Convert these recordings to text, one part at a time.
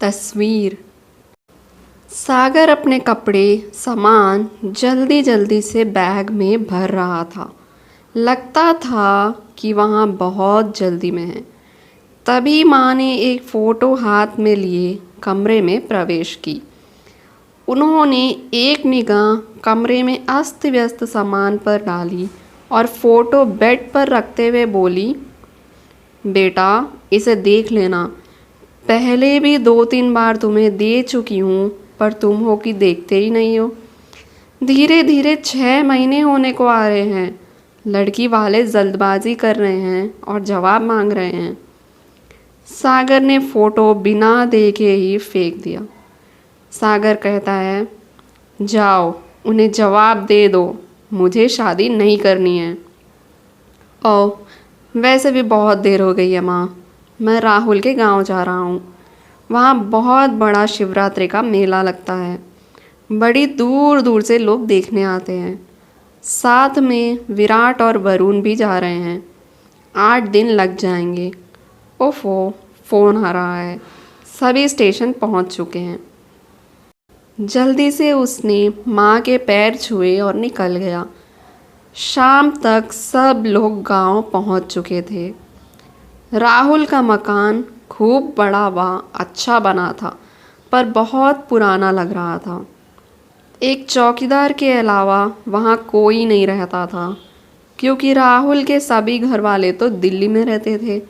तस्वीर। सागर अपने कपड़े सामान जल्दी जल्दी से बैग में भर रहा था। लगता था कि वहाँ बहुत जल्दी में है। तभी माँ ने एक फ़ोटो हाथ में लिए कमरे में प्रवेश की। उन्होंने एक निगाह कमरे में अस्त व्यस्त सामान पर डाली और फ़ोटो बेड पर रखते हुए बोली, बेटा इसे देख लेना। पहले भी 2-3 बार तुम्हें दे चुकी हूँ पर तुम हो कि देखते ही नहीं हो। धीरे धीरे 6 महीने होने को आ रहे हैं। लड़की वाले जल्दबाजी कर रहे हैं और जवाब मांग रहे हैं। सागर ने फ़ोटो बिना देखे ही फेंक दिया। सागर कहता है, जाओ उन्हें जवाब दे दो, मुझे शादी नहीं करनी है। ओह, वैसे भी बहुत देर हो गई है माँ, मैं राहुल के गांव जा रहा हूँ। वहाँ बहुत बड़ा शिवरात्रि का मेला लगता है। बड़ी दूर दूर से लोग देखने आते हैं। साथ में विराट और वरुण भी जा रहे हैं। 8 दिन लग जाएंगे। ओफो, फ़ोन आ रहा है। सभी स्टेशन पहुँच चुके हैं। जल्दी से उसने माँ के पैर छुए और निकल गया। शाम तक सब लोग गांव पहुँच चुके थे। राहुल का मकान खूब बड़ा व अच्छा बना था, पर बहुत पुराना लग रहा था। एक चौकीदार के अलावा वहाँ कोई नहीं रहता था, क्योंकि राहुल के सभी घर वाले तो दिल्ली में रहते थे।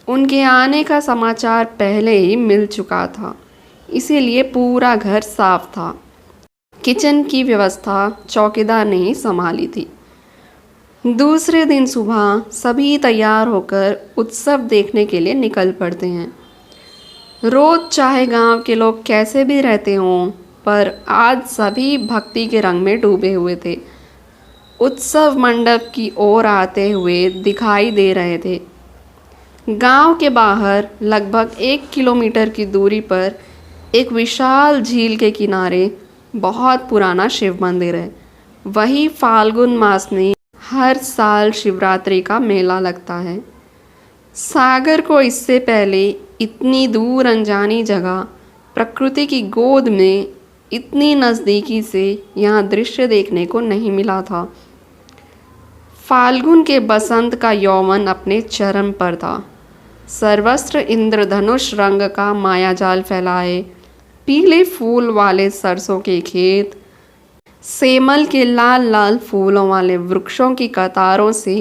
उनके आने का समाचार पहले ही मिल चुका था, इसीलिए पूरा घर साफ था। किचन की व्यवस्था चौकीदार ने ही संभाली थी। दूसरे दिन सुबह सभी तैयार होकर उत्सव देखने के लिए निकल पड़ते हैं। रोज चाहे गांव के लोग कैसे भी रहते हों, पर आज सभी भक्ति के रंग में डूबे हुए थे। उत्सव मंडप की ओर आते हुए दिखाई दे रहे थे। गांव के बाहर लगभग 1 किलोमीटर की दूरी पर एक विशाल झील के किनारे बहुत पुराना शिव मंदिर है। वही फाल्गुन मास में हर साल शिवरात्रि का मेला लगता है। सागर को इससे पहले इतनी दूर अनजानी जगह, प्रकृति की गोद में इतनी नज़दीकी से यहाँ दृश्य देखने को नहीं मिला था। फाल्गुन के बसंत का यौवन अपने चरम पर था। सर्वस्त्र इंद्रधनुष रंग का मायाजाल फैलाए, पीले फूल वाले सरसों के खेत, सेमल के लाल लाल फूलों वाले वृक्षों की कतारों से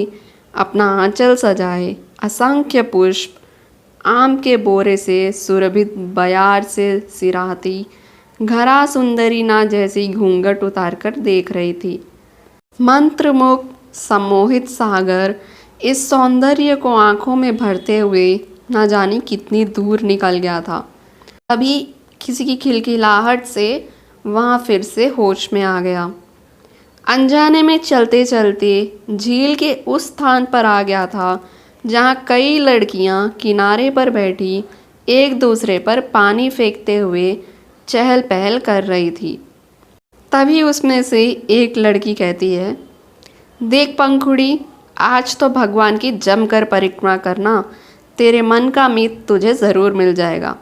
अपना आंचल सजाए, असंख्य पुष्प, आम के बोरे से सुरभित बयार से सिराती घरा सुंदरी ना जैसी घूंघट उतारकर देख रही थी। मंत्रमुग्ध सम्मोहित सागर इस सौंदर्य को आंखों में भरते हुए ना जाने कितनी दूर निकल गया था। तभी किसी की खिलखिलाहट से वहाँ फिर से होश में आ गया। अनजाने में चलते चलते झील के उस स्थान पर आ गया था जहाँ कई लड़कियाँ किनारे पर बैठी एक दूसरे पर पानी फेंकते हुए चहल पहल कर रही थी। तभी उसमें से एक लड़की कहती है, देख पंखुड़ी, आज तो भगवान की जमकर परिक्रमा करना, तेरे मन का मीत तुझे ज़रूर मिल जाएगा।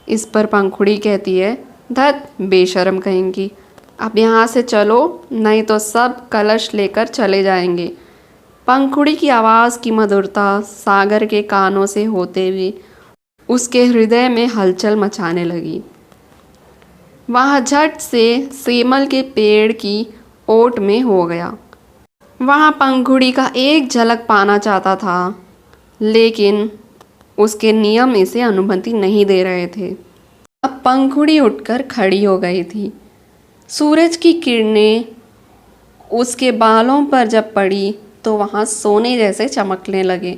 इस पर पंखुड़ी कहती है, धत बेशर्म कहेंगी, अब यहाँ से चलो नहीं तो सब कलश लेकर चले जाएंगे। पंखुड़ी की आवाज़ की मधुरता सागर के कानों से होते हुए उसके हृदय में हलचल मचाने लगी। वह झट से सेमल के पेड़ की ओट में हो गया। वहाँ पंखुड़ी का एक झलक पाना चाहता था, लेकिन उसके नियम इसे अनुमति नहीं दे रहे थे। अब पंखुड़ी उठकर खड़ी हो गई थी। सूरज की किरणें उसके बालों पर जब पड़ी तो वहाँ सोने जैसे चमकने लगे।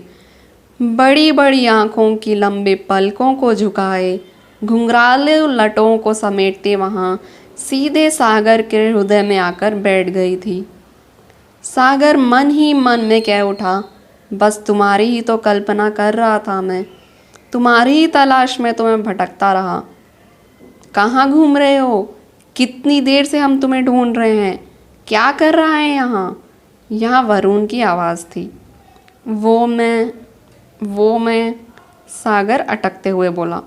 बड़ी बड़ी आँखों की लंबे पलकों को झुकाए, घुंघराले लटों को समेटते वहाँ सीधे सागर के हृदय में आकर बैठ गई थी। सागर मन ही मन में कह उठा, बस तुम्हारी ही तो कल्पना कर रहा था मैं, तुम्हारी ही तलाश में तुम्हें भटकता रहा। कहाँ घूम रहे हो? कितनी देर से हम तुम्हें ढूंढ रहे हैं। क्या कर रहा है यहाँ? यहाँ वरुण की आवाज़ थी। वो मैं सागर अटकते हुए बोला।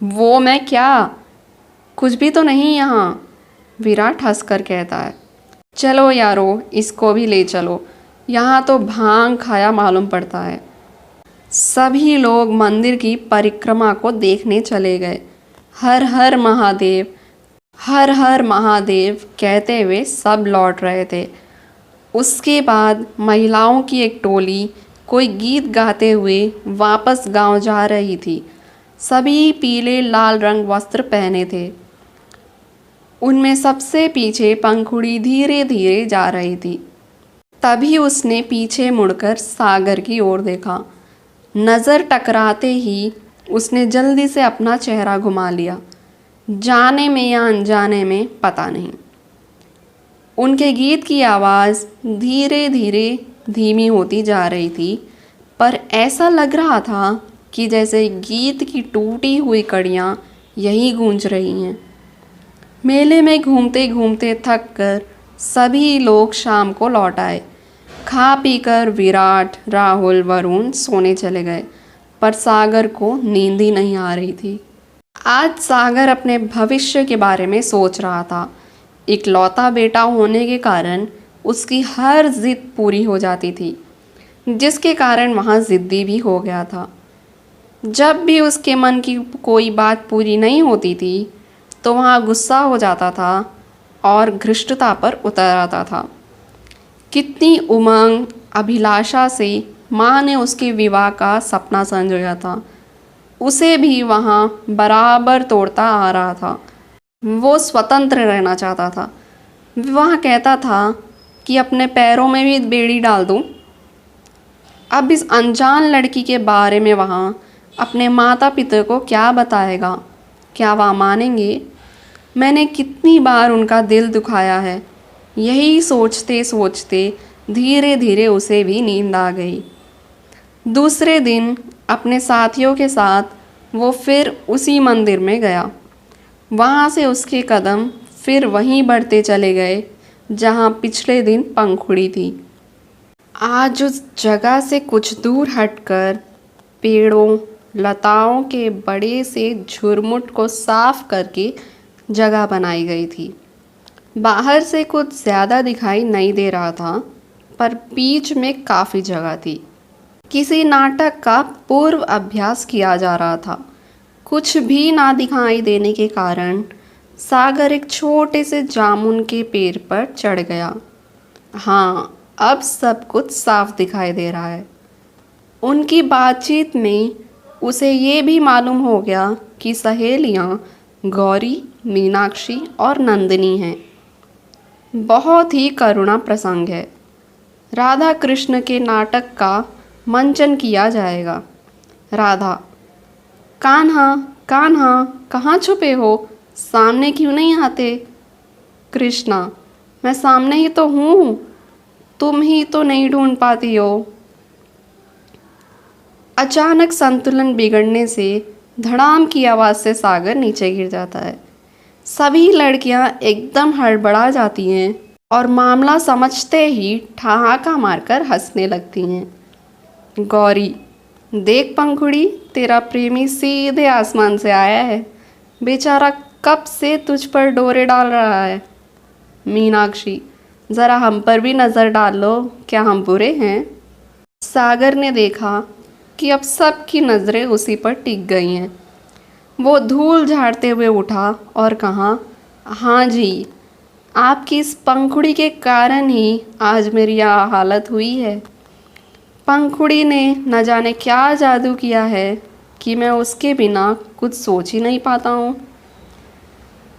वो मैं क्या, कुछ भी तो नहीं यहाँ, विराट हंसकर कहता है। चलो यारो, इसको भी ले चलो, यहाँ तो भांग खाया मालूम पड़ता है। सभी लोग मंदिर की परिक्रमा को देखने चले गए। हर हर महादेव, हर हर महादेव कहते हुए सब लौट रहे थे। उसके बाद महिलाओं की एक टोली कोई गीत गाते हुए वापस गांव जा रही थी। सभी पीले लाल रंग वस्त्र पहने थे। उनमें सबसे पीछे पंखुड़ी धीरे धीरे जा रही थी। तभी उसने पीछे मुड़कर सागर की ओर देखा। नज़र टकराते ही उसने जल्दी से अपना चेहरा घुमा लिया। जाने में या अनजाने में पता नहीं, उनके गीत की आवाज़ धीरे धीरे धीमी होती जा रही थी, पर ऐसा लग रहा था कि जैसे गीत की टूटी हुई कड़ियाँ यहीं गूंज रही हैं। मेले में घूमते घूमते थक कर सभी लोग शाम को लौट आए। खा पीकर विराट, राहुल, वरुण सोने चले गए, पर सागर को नींद ही नहीं आ रही थी। आज सागर अपने भविष्य के बारे में सोच रहा था। इकलौता बेटा होने के कारण उसकी हर जिद पूरी हो जाती थी, जिसके कारण वहाँ ज़िद्दी भी हो गया था। जब भी उसके मन की कोई बात पूरी नहीं होती थी तो वहाँ गुस्सा हो जाता था और घृष्टता पर उतर आता था। कितनी उमंग अभिलाषा से माँ ने उसके विवाह का सपना संजोया था, उसे भी वहाँ बराबर तोड़ता आ रहा था। वो स्वतंत्र रहना चाहता था। वह कहता था कि अपने पैरों में भी बेड़ी डाल दूँ। अब इस अनजान लड़की के बारे में वहाँ अपने माता पिता को क्या बताएगा? क्या वह मानेंगे? मैंने कितनी बार उनका दिल दुखाया है। यही सोचते सोचते धीरे धीरे उसे भी नींद आ गई। दूसरे दिन अपने साथियों के साथ वो फिर उसी मंदिर में गया। वहाँ से उसके कदम फिर वहीं बढ़ते चले गए जहाँ पिछले दिन पंखुड़ी थी। आज उस जगह से कुछ दूर हटकर पेड़ों लताओं के बड़े से झुरमुट को साफ करके जगह बनाई गई थी। बाहर से कुछ ज़्यादा दिखाई नहीं दे रहा था, पर बीच में काफ़ी जगह थी। किसी नाटक का पूर्व अभ्यास किया जा रहा था। कुछ भी ना दिखाई देने के कारण सागर एक छोटे से जामुन के पेड़ पर चढ़ गया। हाँ, अब सब कुछ साफ दिखाई दे रहा है। उनकी बातचीत में उसे ये भी मालूम हो गया कि सहेलियाँ गौरी, मीनाक्षी और नंदिनी हैं। बहुत ही करुणा प्रसंग है। राधा कृष्ण के नाटक का मंचन किया जाएगा। राधा, कान्हा, कान्हा, कहाँ छुपे हो? सामने क्यों नहीं आते? कृष्णा, मैं सामने ही तो हूँ, तुम ही तो नहीं ढूंढ पाती हो। अचानक संतुलन बिगड़ने से धड़ाम की आवाज़ से सागर नीचे गिर जाता है। सभी लड़कियां एकदम हड़बड़ा जाती हैं और मामला समझते ही ठहाका मारकर हंसने लगती हैं। गौरी, देख पंखुड़ी, तेरा प्रेमी सीधे आसमान से आया है। बेचारा कब से तुझ पर डोरे डाल रहा है। मीनाक्षी, ज़रा हम पर भी नज़र डाल लो, क्या हम बुरे हैं? सागर ने देखा कि अब सबकी नज़रें उसी पर टिक गई हैं। वो धूल झाड़ते हुए उठा और कहा, हाँ जी, आपकी इस पंखुड़ी के कारण ही आज मेरी यह हालत हुई है। पंखुड़ी ने न जाने क्या जादू किया है कि मैं उसके बिना कुछ सोच ही नहीं पाता हूँ।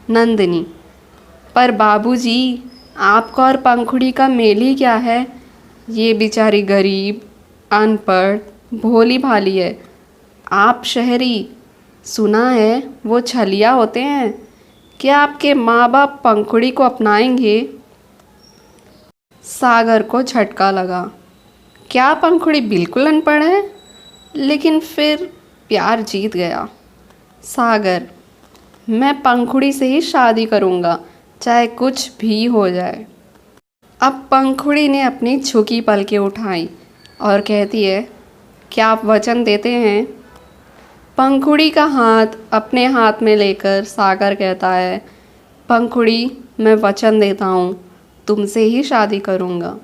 नंदिनी, पर बाबूजी, आपका और पंखुड़ी का मेल ही क्या है? ये बेचारी गरीब, अनपढ़, भोली भाली है। आप शहरी, सुना है वो छलिया होते हैं। क्या आपके माँ बाप पंखुड़ी को अपनाएंगे? सागर को झटका लगा। क्या पंखुड़ी बिल्कुल अनपढ़ है? लेकिन फिर प्यार जीत गया। सागर, मैं पंखुड़ी से ही शादी करूँगा, चाहे कुछ भी हो जाए। अब पंखुड़ी ने अपनी झुकी पलकें उठाई और कहती है, क्या आप वचन देते हैं? पंखुड़ी का हाथ अपने हाथ में लेकर सागर कहता है, पंखुड़ी, मैं वचन देता हूँ, तुमसे ही शादी करूँगा।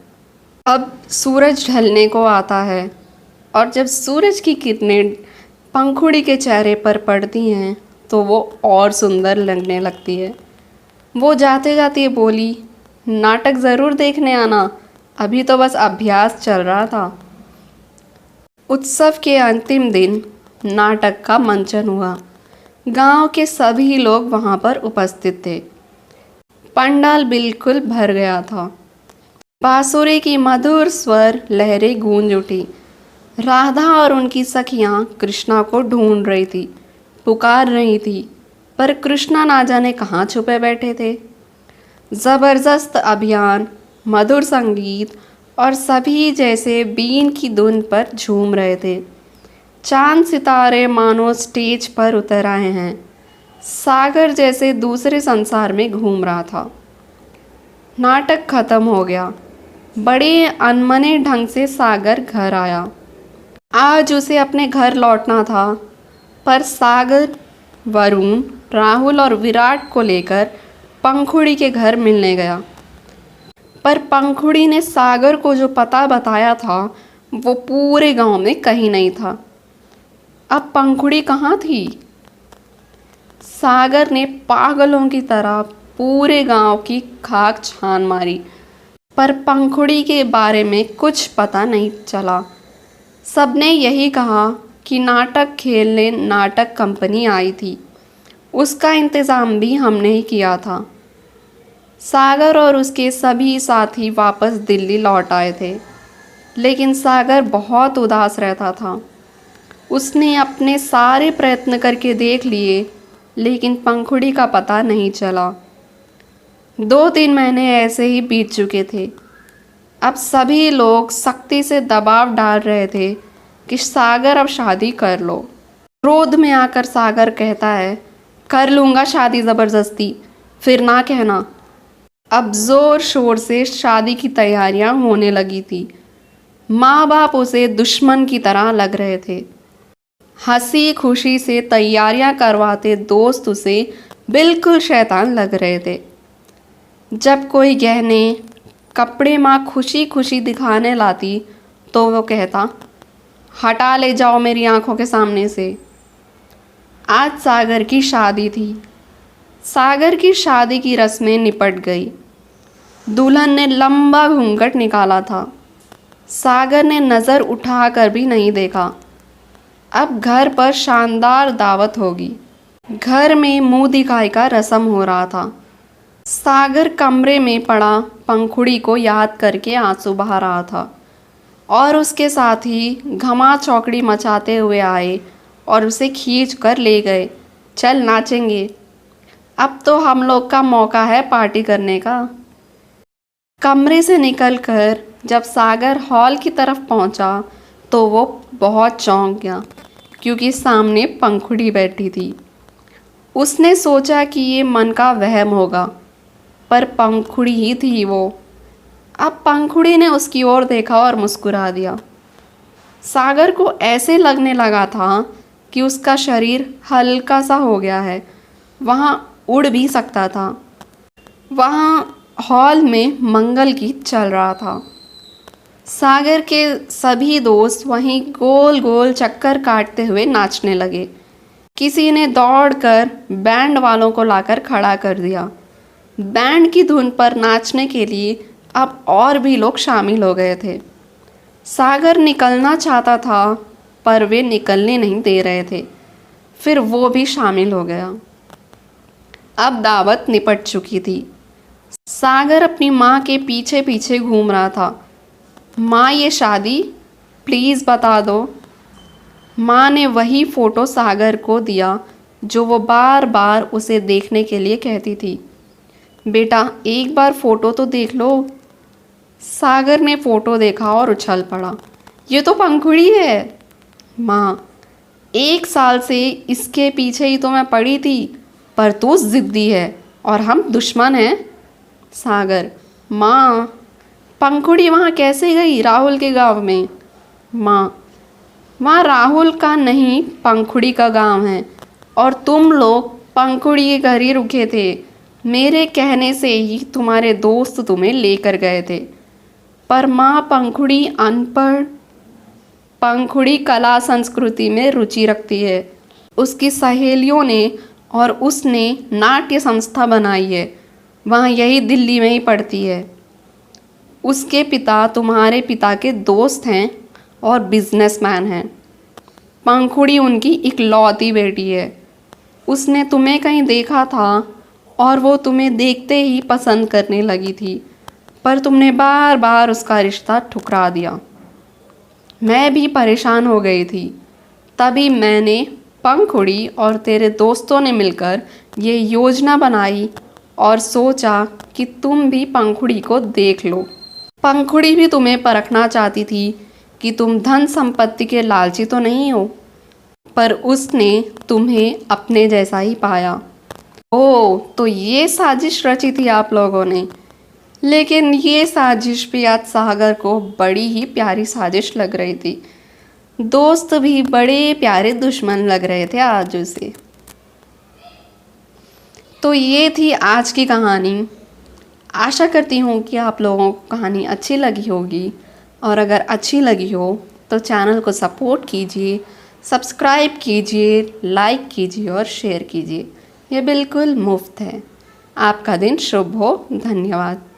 अब सूरज ढलने को आता है और जब सूरज की किरणें पंखुड़ी के चेहरे पर पड़ती हैं तो वो और सुंदर लगने लगती है। वो जाते जाते बोली, नाटक ज़रूर देखने आना, अभी तो बस अभ्यास चल रहा था। उत्सव के अंतिम दिन नाटक का मंचन हुआ। गांव के सभी लोग वहां पर उपस्थित थे। पंडाल बिल्कुल भर गया था। बांसुरी की मधुर स्वर लहरें गूंज उठी। राधा और उनकी सखियां कृष्णा को ढूंढ रही थी, पुकार रही थी, पर कृष्णा ना जाने कहाँ छुपे बैठे थे। जबरदस्त अभियान, मधुर संगीत और सभी जैसे बीन की धुन पर झूम रहे थे। चांद सितारे मानो स्टेज पर उतर आए हैं। सागर जैसे दूसरे संसार में घूम रहा था। नाटक खत्म हो गया। बड़े अनमने ढंग से सागर घर आया। आज उसे अपने घर लौटना था, पर सागर वरुण, राहुल और विराट को लेकर पंखुड़ी के घर मिलने गया। पर पंखुड़ी ने सागर को जो पता बताया था वो पूरे गांव में कहीं नहीं था। अब पंखुड़ी कहाँ थी? सागर ने पागलों की तरह पूरे गांव की खाक छान मारी, पर पंखुड़ी के बारे में कुछ पता नहीं चला। सबने यही कहा कि नाटक खेलने नाटक कंपनी आई थी, उसका इंतज़ाम भी हमने ही किया था। सागर और उसके सभी साथी वापस दिल्ली लौट आए थे, लेकिन सागर बहुत उदास रहता था। उसने अपने सारे प्रयत्न करके देख लिए, लेकिन पंखुड़ी का पता नहीं चला। 2-3 महीने ऐसे ही बीत चुके थे। अब सभी लोग सख्ती से दबाव डाल रहे थे कि सागर अब शादी कर लो। क्रोध में आकर सागर कहता है, कर लूँगा शादी ज़बरदस्ती, फिर ना कहना। अब ज़ोर शोर से शादी की तैयारियां होने लगी थी। माँ बाप उसे दुश्मन की तरह लग रहे थे। हंसी खुशी से तैयारियां करवाते दोस्त उसे बिल्कुल शैतान लग रहे थे। जब कोई गहने कपड़े माँ खुशी खुशी दिखाने लाती तो वो कहता, हटा ले जाओ मेरी आंखों के सामने से। आज सागर की शादी थी। सागर की शादी की रस्में निपट गई। दुल्हन ने लंबा घूंघट निकाला था। सागर ने नज़र उठाकर भी नहीं देखा। अब घर पर शानदार दावत होगी। घर में मुंह दिखाई का रस्म हो रहा था। सागर कमरे में पड़ा पंखुड़ी को याद करके आंसू बहा रहा था और उसके साथ ही घमा चौकड़ी मचाते हुए आए और उसे खींच कर ले गए। चल नाचेंगे, अब तो हम लोग का मौका है पार्टी करने का। कमरे से निकलकर जब सागर हॉल की तरफ पहुंचा तो वो बहुत चौंक गया, क्योंकि सामने पंखुड़ी बैठी थी। उसने सोचा कि ये मन का वहम होगा, पर पंखुड़ी ही थी वो। अब पंखुड़ी ने उसकी ओर देखा और मुस्कुरा दिया। सागर को ऐसे लगने लगा था कि उसका शरीर हल्का सा हो गया है, वहाँ उड़ भी सकता था। वहाँ हॉल में मंगल गीत चल रहा था। सागर के सभी दोस्त वहीं गोल गोल चक्कर काटते हुए नाचने लगे। किसी ने दौड़कर बैंड वालों को लाकर खड़ा कर दिया। बैंड की धुन पर नाचने के लिए अब और भी लोग शामिल हो गए थे। सागर निकलना चाहता था, पर वे निकलने नहीं दे रहे थे। फिर वो भी शामिल हो गया। अब दावत निपट चुकी थी। सागर अपनी माँ के पीछे पीछे घूम रहा था। माँ, ये शादी प्लीज़ बता दो। माँ ने वही फ़ोटो सागर को दिया जो वो बार बार उसे देखने के लिए कहती थी। बेटा, एक बार फ़ोटो तो देख लो। सागर ने फ़ोटो देखा और उछल पड़ा। ये तो पंखुड़ी है। माँ, 1 साल से इसके पीछे ही तो मैं पड़ी थी, पर तू ज़िद्दी है और हम दुश्मन हैं। सागर, माँ, पंखुड़ी वहाँ कैसे गई राहुल के गांव में? माँ, वहाँ राहुल का नहीं पंखुड़ी का गांव है और तुम लोग पंखुड़ी के घर ही रुके थे। मेरे कहने से ही तुम्हारे दोस्त तुम्हें लेकर गए थे। पर माँ पंखुड़ी अनपढ़, पंखुड़ी कला संस्कृति में रुचि रखती है। उसकी सहेलियों ने और उसने नाट्य संस्था बनाई है, वहाँ यही दिल्ली में ही पढ़ती है। उसके पिता तुम्हारे पिता के दोस्त हैं और बिजनेसमैन हैं। पंखुड़ी उनकी इकलौती बेटी है। उसने तुम्हें कहीं देखा था और वो तुम्हें देखते ही पसंद करने लगी थी, पर तुमने बार बार उसका रिश्ता ठुकरा दिया। मैं भी परेशान हो गई थी। तभी मैंने, पंखुड़ी और तेरे दोस्तों ने मिलकर ये योजना बनाई और सोचा कि तुम भी पंखुड़ी को देख लो। पंखुड़ी भी तुम्हें परखना चाहती थी कि तुम धन संपत्ति के लालची तो नहीं हो, पर उसने तुम्हें अपने जैसा ही पाया। ओह, तो ये साजिश रची थी आप लोगों ने। लेकिन ये साजिश भी आज सागर को बड़ी ही प्यारी साजिश लग रही थी। दोस्त भी बड़े प्यारे दुश्मन लग रहे थे आज उसे। तो ये थी आज की कहानी। आशा करती हूँ कि आप लोगों को कहानी अच्छी लगी होगी, और अगर अच्छी लगी हो तो चैनल को सपोर्ट कीजिए, सब्सक्राइब कीजिए, लाइक कीजिए और शेयर कीजिए। ये बिल्कुल मुफ्त है। आपका दिन शुभ हो। धन्यवाद।